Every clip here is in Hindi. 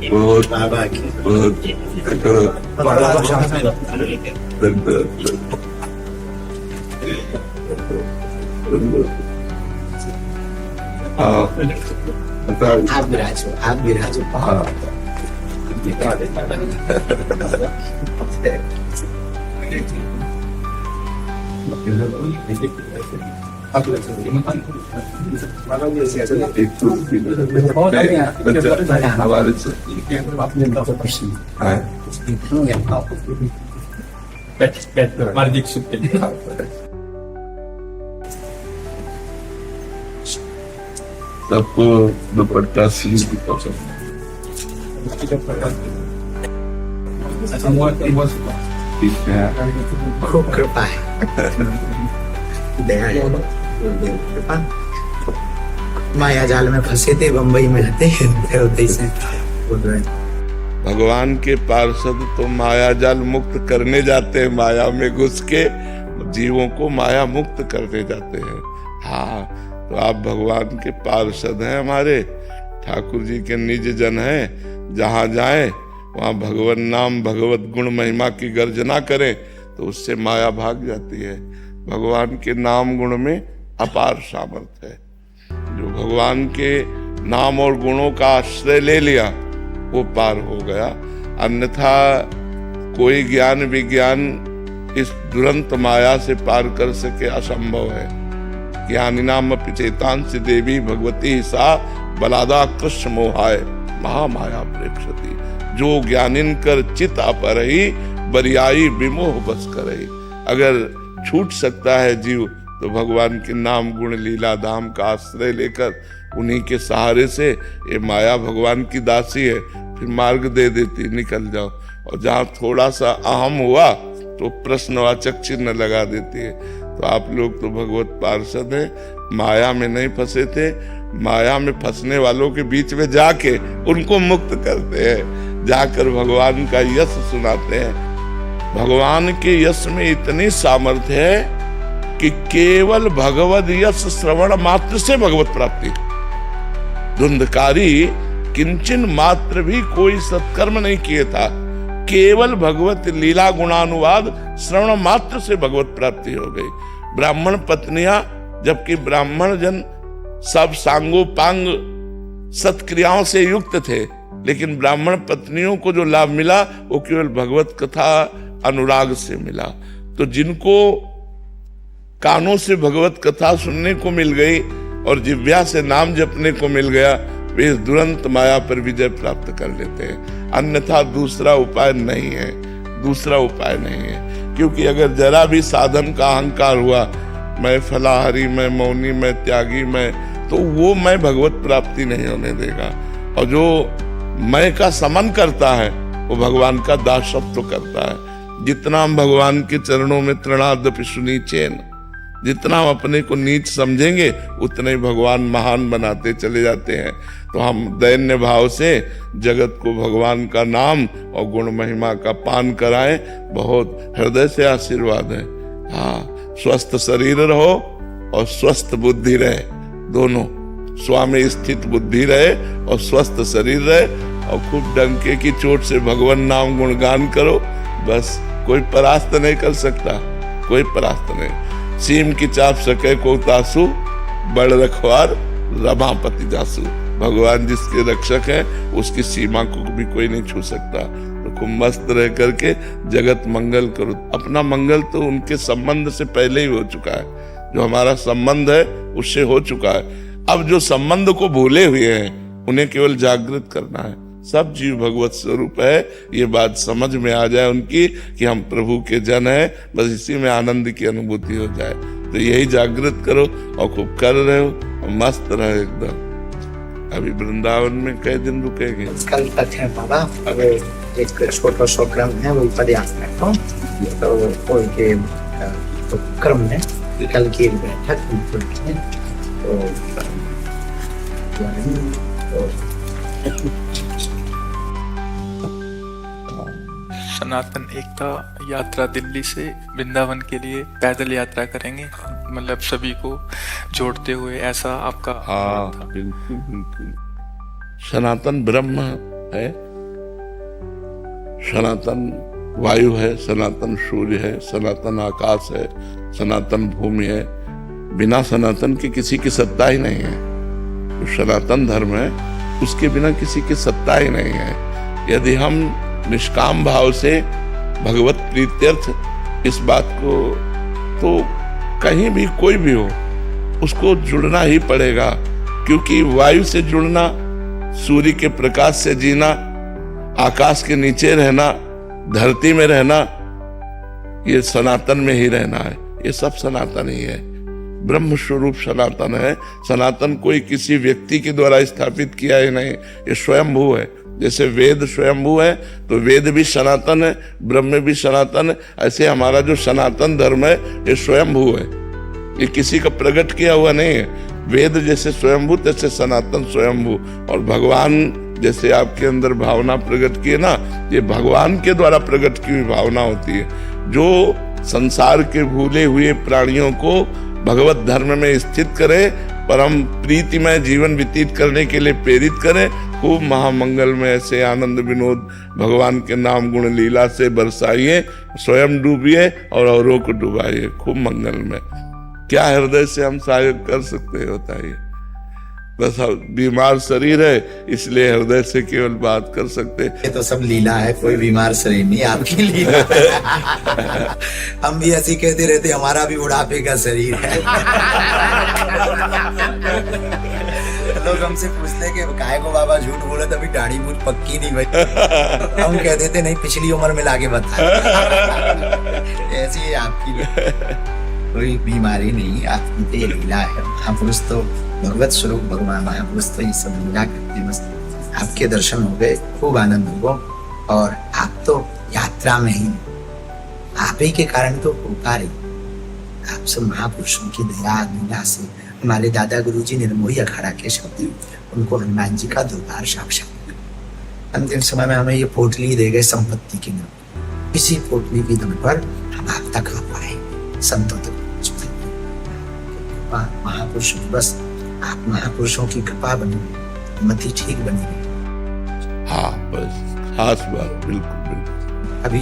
बहुत आप विराजो हाँ हमारे से सबको दुपट्टा सी खूब कृपा है, दया है, कृपा। माया जाल में फंसे थे, बम्बई में रहते होते से भगवान के पार्षद तो माया जाल मुक्त करने जाते हैं, माया में घुस के जीवों को माया मुक्त करने जाते हैं। हाँ, तो आप भगवान के पार्षद हैं, हमारे ठाकुर जी के निज जन हैं। जहाँ जाएं वहाँ भगवान नाम भगवत गुण महिमा की गर्जना करें तो उससे माया भाग जाती है। भगवान के नाम गुण में अपार सामर्थ्य है। जो भगवान के नाम और गुणों का आश्रय ले लिया वो पार हो गया, अन्यथा कोई ज्ञान विज्ञान इस दुरंत माया से पार कर सके असंभव है। ज्ञानिनाम अपि चेतांसि देवी भगवती सा बलादा कृष्ण मोहाय महामाया प्रेक्षति। जो ज्ञानिन कर चित अपरही बरियाई विमोह बस करही। अगर छूट सकता है जीव तो भगवान के नाम गुण लीला धाम का आश्रय लेकर उन्हीं के सहारे से, ये माया भगवान की दासी है, फिर मार्ग दे देती, निकल जाओ। और जहाँ थोड़ा सा अहम हुआ तो प्रश्नवाचक चिन्ह लगा देती है। तो आप लोग तो भगवत पार्षद हैं, माया में नहीं फंसे थे, माया में फंसने वालों के बीच में जाके उनको मुक्त करते हैं, जाकर भगवान का यश सुनाते हैं। भगवान के यश में इतनी सामर्थ्य है कि केवल भगवद यश श्रवण मात्र से भगवत प्राप्ति। धुंधकारी किंचन मात्र भी कोई सत्कर्म नहीं किए था, केवल भगवत लीला गुणानुवाद श्रवण मात्र से भगवत प्राप्ति हो गई। ब्राह्मण पत्नियां, जबकि ब्राह्मण जन सब सांगोपांग सत्क्रियाओं से युक्त थे, लेकिन ब्राह्मण पत्नियों को जो लाभ मिला वो केवल भगवत कथा अनुराग से मिला। तो जिनको कानों से भगवत कथा सुनने को मिल गई और जिह्वा से नाम जपने को मिल गया, वे इस दुरंत माया पर विजय प्राप्त कर लेते हैं। अन्यथा दूसरा उपाय नहीं है, दूसरा उपाय नहीं है। क्योंकि अगर जरा भी साधन का अहंकार हुआ, मैं फलाहारी, मैं मौनी, मैं त्यागी, मैं, तो वो मैं भगवत प्राप्ति नहीं होने देगा। और जो मैं का समन करता है वो भगवान का दासत्व करता है। जितना हम भगवान के चरणों में तृणादपि सुनीचेन, जितना हम अपने को नीच समझेंगे उतने ही भगवान महान बनाते चले जाते हैं। तो हम दैन्य भाव से जगत को भगवान का नाम और गुण महिमा का पान कराएं, बहुत हृदय से आशीर्वाद है। हाँ, स्वस्थ शरीर रहो और स्वस्थ बुद्धि रहे, दोनों स्वामी स्थित बुद्धि रहे और स्वस्थ शरीर रहे। और खूब डंके की चोट से भगवान नाम गुणगान करो, बस कोई परास्त नहीं कर सकता, कोई परास्त नहीं। सीम की चाप सके को तासु, बड़ रखवार रमापति जासु। भगवान जिसके रक्षक हैं उसकी सीमा को भी कोई नहीं छू सकता। तो खूब मस्त रह करके जगत मंगल करो। अपना मंगल तो उनके संबंध से पहले ही हो चुका है, जो हमारा संबंध है उससे हो चुका है। अब जो संबंध को भूले हुए हैं उन्हें केवल जागृत करना है। सब जीव भगवत स्वरूप है, ये बात समझ में आ जाए उनकी कि हम प्रभु के जन हैं, बस इसी में आनंद की अनुभूति हो जाए। तो यही जागृत करो और खूब कर रहे हो और मस्त रहे एकदम। अभी वृंदावन में कई दिन रुकेंगे? कल तक है बाबा, अब एक छोटा सा क्रम है वही प्रयास में तो कोई के तो क्रम में कल की बैठक सनातन एकता यात्रा दिल्ली से वृंदावन के लिए पैदल यात्रा करेंगे, मतलब सभी को जोड़ते हुए, ऐसा आपका? हाँ, बिल्कुल बिल्कुल। सनातन ब्रह्म है, सनातन वायु है, सनातन सूर्य है, सनातन आकाश है, सनातन भूमि है। बिना सनातन के किसी की सत्ता ही नहीं है। तो सनातन धर्म है, उसके बिना किसी की सत्ता ही नहीं है। यदि हम निष्काम भाव से भगवत प्रीत्यर्थ इस बात को, तो कहीं भी कोई भी हो उसको जुड़ना ही पड़ेगा, क्योंकि वायु से जुड़ना, सूर्य के प्रकाश से जीना, आकाश के नीचे रहना, धरती में रहना, ये सनातन में ही रहना है। ये सब सनातन ही है। ब्रह्म स्वरूप सनातन है। सनातन कोई किसी व्यक्ति के द्वारा स्थापित किया ही नहीं, ये स्वयंभू है। जैसे वेद स्वयंभू है तो वेद भी सनातन है, ब्रह्म भी सनातन है। ऐसे हमारा जो सनातन धर्म है ये स्वयंभू है, ये किसी का प्रकट किया हुआ नहीं है। वेद जैसे स्वयंभू तैसे सनातन स्वयंभू। और भगवान जैसे आपके अंदर भावना प्रकट की है ना, ये भगवान के द्वारा प्रकट की हुई भावना होती है, जो संसार के भूले हुए प्राणियों को भगवत धर्म में स्थित करे, परम प्रीतिमय जीवन व्यतीत करने के लिए प्रेरित करे। खूब महामंगल में ऐसे आनंद विनोद भगवान के नाम गुण लीला से बरसाइए, स्वयं डूबिए और औरों को डुबाइए खूब मंगल में। क्या हृदय से हम सहयोग कर सकते हैं बताइए? बस बीमार शरीर है इसलिए हृदय से केवल बात कर सकते। ये तो सब लीला है, कोई बीमार शरीर नहीं, आपकी लीला है। हम भी ऐसी कहते रहते हमारा भी बुढ़ापे का शरीर है। लोग हमसे पूछते कि काहे को बाबा झूठ बोले, तभी दाढ़ी मूछ पक्की नहीं भाई। हम कह देते नहीं, पिछली उम्र में लाके बता। ऐसी है आपकी, कोई बीमारी नहीं, आपकी तो लीला है। महापुरुष तो भगवत स्वरूप भगवान महापुरुष तो ये सब लीला करते। बस आपके दर्शन हो गए, खूब आनंद हुआ। और आप तो यात्रा में ही, आप ही के कारण तो होता रही। आप सब महापुरुषों की दया लीला से, हमारे दादा गुरुजी निर्मोही अखाड़ा के शब्द, उनको हनुमान जी का दरबार साक्षात। अंतिम समय में हमें ये पोटली दे गए संपत्ति के नाम। इसी पोटली की दम पर हम आप तक आ पाए, संतों तक। महापुरुषों, बस आप महापुरुषों की कृपा बनी, मति ठीक बनी रही। हाँ बस खास बात, बिल्कुल बिल्कुल। अभी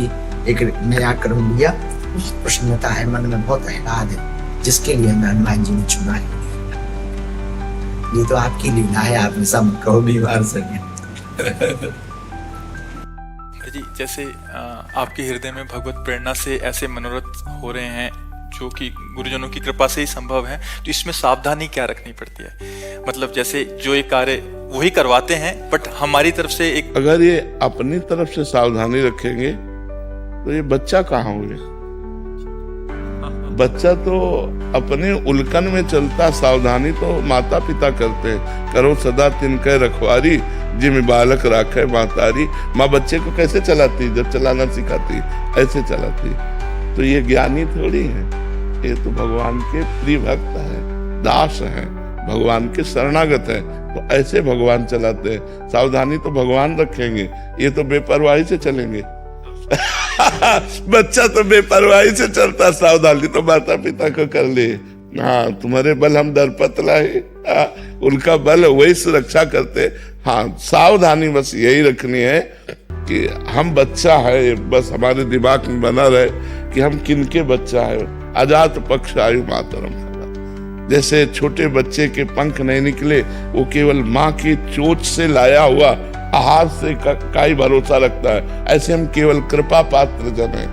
एक नया कर्म लिया, प्रसन्नता है, मन में बहुत आह्लाद है, जिसके लिए मैं हनुमान जी ने चुना है। ये तो आपकी लीला है, आप ऐसा मत कहो बीमार सके। जी, जैसे आपके हृदय में भगवत प्रेरणा से ऐसे मनोरथ हो रहे हैं जो कि गुरुजनों की कृपा से ही संभव है, तो इसमें सावधानी क्या रखनी पड़ती है? मतलब जैसे जो एक कार्य वही करवाते हैं, बट हमारी तरफ से एक, अगर ये अपनी तरफ से सावधानी रखेंगे तो ये बच्चा कहाँ हुए? बच्चा तो अपने उल्कन में चलता, सावधानी तो माता पिता करते हैं। करो सदा तिनके रखवारी, जिम बालक राखे मातारी। माँ बच्चे को कैसे चलाती? जब चलाना सिखाती ऐसे चलाती। तो ये ज्ञानी थोड़ी है, ये तो भगवान के प्रिय भक्त है, दास है, भगवान के शरणागत है। तो ऐसे भगवान चलाते हैं। सावधानी तो भगवान रखेंगे, ये तो बेपरवाही से चलेंगे। बच्चा तो बेपरवाही से चलता, सावधानी तो माता पिता को कर ले। हाँ, तुम्हारे बल हम दरपत लाए, उनका बल वही सुरक्षा करते। हाँ, सावधानी बस यही रखनी है कि हम बच्चा है, बस हमारे दिमाग में बना रहे कि हम किनके बच्चा है। अजात पक्ष आयु मातरम। जैसे छोटे बच्चे के पंख नहीं निकले, वो केवल माँ की चोंच से लाया हुआ आहार से का ही भरोसा रखता है, ऐसे हम केवल कृपा पात्र जन है।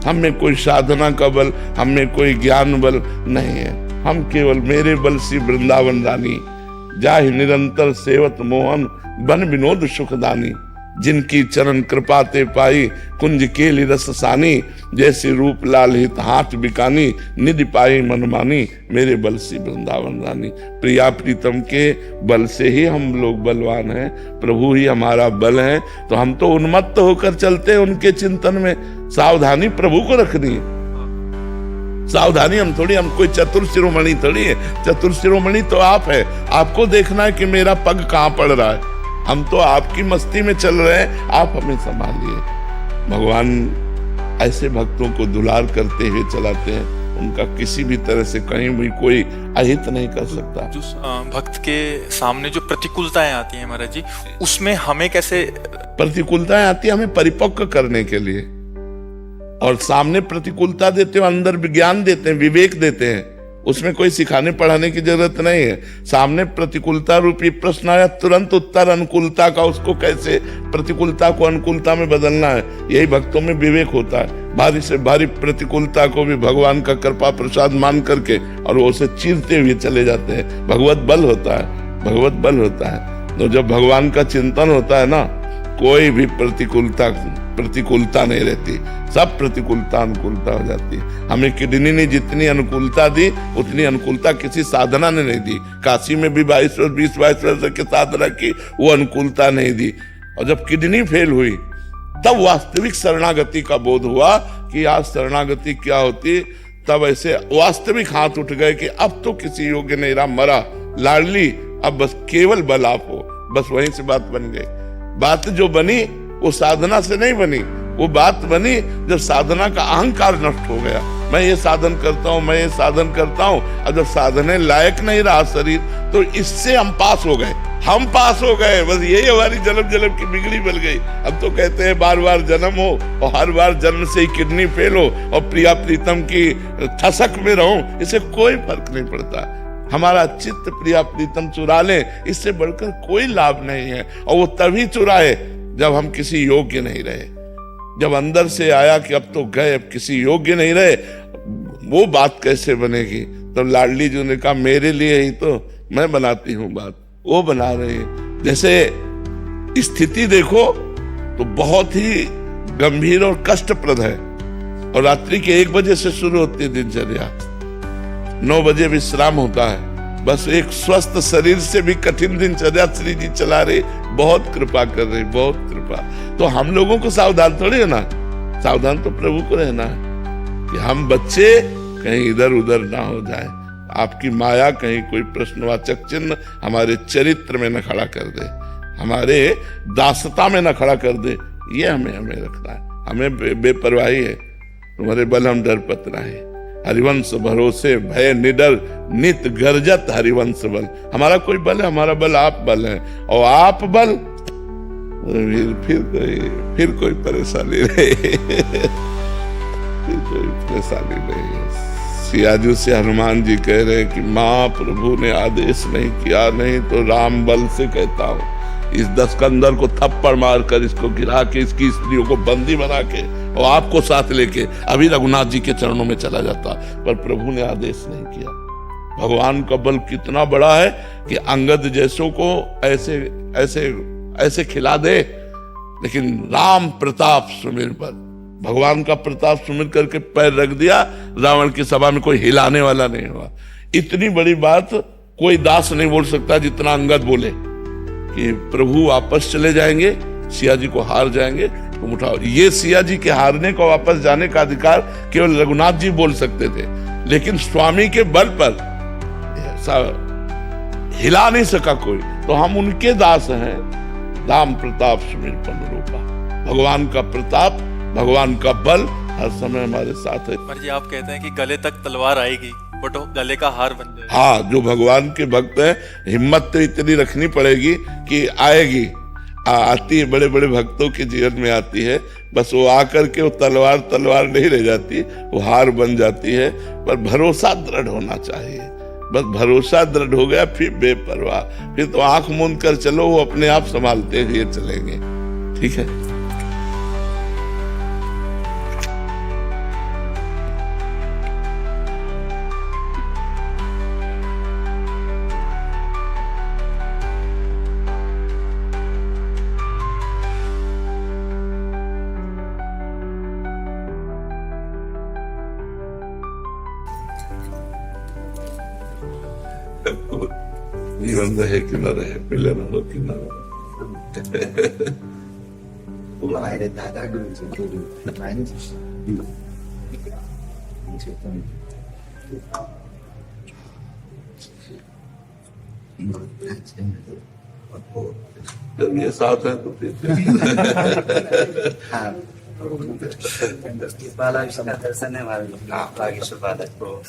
हम में कोई साधना का बल, हम में कोई ज्ञान बल नहीं है। हम केवल मेरे बल सी वृंदावन रानी, जाहि निरंतर सेवत मोहन, बन विनोद सुखदानी। जिनकी चरण कृपा ते पाई, कुंज केली रस सानी। जैसे रूप लाल हित हाथ बिकानी, निधि पाई मनमानी। मेरे बल से वृंदावन रानी। प्रिया प्रीतम के बल से ही हम लोग बलवान हैं, प्रभु ही हमारा बल है। तो हम तो उन्मत्त होकर चलते हैं उनके चिंतन में। सावधानी प्रभु को रखनी है। सावधानी हम थोड़ी, हम कोई चतुर शिरोमणि थोड़ी है। चतुर शिरोमणि तो आप है, आपको देखना है कि मेरा पग कहाँ पड़ रहा है। हम तो आपकी मस्ती में चल रहे हैं, आप हमें संभालिए। भगवान ऐसे भक्तों को दुलार करते हुए चलाते हैं। उनका किसी भी तरह से कहीं भी कोई अहित नहीं कर सकता। जो भक्त के सामने जो प्रतिकूलताएं आती हैं महाराज जी, उसमें हमें कैसे? प्रतिकूलताएं आती है हमें परिपक्व करने के लिए, और सामने प्रतिकूलता देते हो, अंदर विज्ञान देते हैं, विवेक देते हैं, उसमें कोई सिखाने पढ़ाने की जरूरत नहीं है। सामने प्रतिकूलता रूपी प्रश्न आया, तुरंत उत्तर अनुकूलता का, उसको कैसे प्रतिकूलता को अनुकूलता में बदलना है, यही भक्तों में विवेक होता है। भारी से भारी प्रतिकूलता को भी भगवान का कृपा प्रसाद मान करके और वो उसे चीरते हुए चले जाते हैं। भगवत बल होता है, भगवत बल होता है। तो जब भगवान का चिंतन होता है ना, कोई भी प्रतिकूलता नहीं रहती, सब प्रतिकूलता अनुकूलता हो जाती है। हमें किडनी ने जितनी अनुकूलता दी उतनी अनुकूलता किसी साधना ने नहीं दी। काशी में भी 20-22 वर्ष की साधना की, वो अनुकूलता नहीं दी। और जब किडनी फेल हुई तब वास्तविक शरणागति का बोध हुआ कि आज शरणागति क्या होती। तब ऐसे वास्तविक हाथ उठ गए कि अब तो किसी योग्य नहीं रहा, मरा लाडली, अब बस केवल बल आप हो। बस वहीं से बात बन गई। बात जो बनी वो साधना से नहीं बनी, वो बात बनी जब साधना का अहंकार नष्ट हो गया। मैं ये साधन करता हूँ, मैं ये साधन करता हूँ, और जब साधने लायक नहीं रहा शरीर, तो इससे हम पास हो गए, हम पास हो गए। बस यही हमारी जन्म जन्म की बिगड़ी बन गई। अब तो कहते हैं बार बार जन्म हो और हर बार जन्म से ही किडनी फेल हो और प्रिया प्रीतम की ठसक में रहूं, इससे कोई फर्क नहीं पड़ता। हमारा चित्त प्रिया प्रीतम चुरा ले, इससे बढ़कर कोई लाभ नहीं है। और वो तभी चुराए जब हम किसी योग्य नहीं रहे, जब अंदर से आया कि अब तो गए, अब किसी योग्य नहीं रहे, वो बात कैसे बनेगी। तो लाडली जी ने कहा मेरे लिए ही तो मैं बनाती हूँ बात, वो बना रहे हैं। जैसे स्थिति देखो तो बहुत ही गंभीर और कष्टप्रद है, और रात्रि के 1 बजे से शुरू होती है दिनचर्या, 9 बजे विश्राम होता है। बस एक स्वस्थ शरीर से भी कठिन दिनचर्या श्री जी चला रहे, बहुत कृपा कर रहे, बहुत कृपा। तो हम लोगों को सावधान थोड़ी है ना, सावधान तो प्रभु को रहना है कि हम बच्चे कहीं इधर उधर ना हो जाए। आपकी माया कहीं कोई प्रश्नवाचक चिन्ह हमारे चरित्र में न खड़ा कर दे, हमारे दासता में न खड़ा कर दे, ये हमें रखना है। हमें बेपरवाही है, तुम्हारे बल हम डर पत रहे, हरिवंश भरोसे भय निडर नित गर्जत हरिवंश बल। हमारा कोई बल है, हमारा बल आप बल है, और आप बल फिर कोई परेशानी नहीं फिर कोई परेशानी नहीं। सियाजू से हनुमान जी कह रहे कि माँ प्रभु ने आदेश नहीं किया, नहीं तो राम बल से कहता हूँ इस दस्कंदर को थप्पड़ मारकर इसको गिरा के इसकी स्त्रियों को बंदी बना के और आपको साथ लेके अभी रघुनाथ जी के चरणों में चला जाता, पर प्रभु ने आदेश नहीं किया। भगवान का बल कितना बड़ा है कि अंगद जैसों को ऐसे ऐसे ऐसे खिला दे, लेकिन राम प्रताप सुमिर बल, भगवान का प्रताप सुमिर करके पैर रख दिया, रावण की सभा में कोई हिलाने वाला नहीं हुआ। इतनी बड़ी बात कोई दास नहीं बोल सकता जितना अंगद बोले कि प्रभु वापस चले जाएंगे, सिया जी को हार जाएंगे, तुम उठाओ। ये सिया जी के हारने को वापस जाने का अधिकार केवल रघुनाथ जी बोल सकते थे, लेकिन स्वामी के बल पर ऐसा हिला नहीं सका कोई। तो हम उनके दास हैं। राम प्रताप सुमिर पन रूपा, भगवान का प्रताप, भगवान का बल हर समय हमारे साथ है। जी आप कहते हैं कि गले तक तलवार आएगी बट गले का हार बन जाएगा। हाँ, जो भगवान के भक्त हैं, हिम्मत तो इतनी रखनी पड़ेगी कि आएगी, आती है, बड़े बड़े भक्तों के जीवन में आती है। बस वो आकर के वो तलवार नहीं रह जाती, वो हार बन जाती है। पर भरोसा दृढ़ होना चाहिए। बस भरोसा दृढ़ हो गया, फिर बेपरवाह, फिर तो आंख मूंद कर चलो, वो अपने आप संभालते हुए चलेंगे। ठीक है। जीवन रहे कि न रहे, मिले न हो कि न रहे। हमारे दादा जब ये साथ है तो फिर बालाजी का दर्शन है हमारे बागेश्वर बालाजी।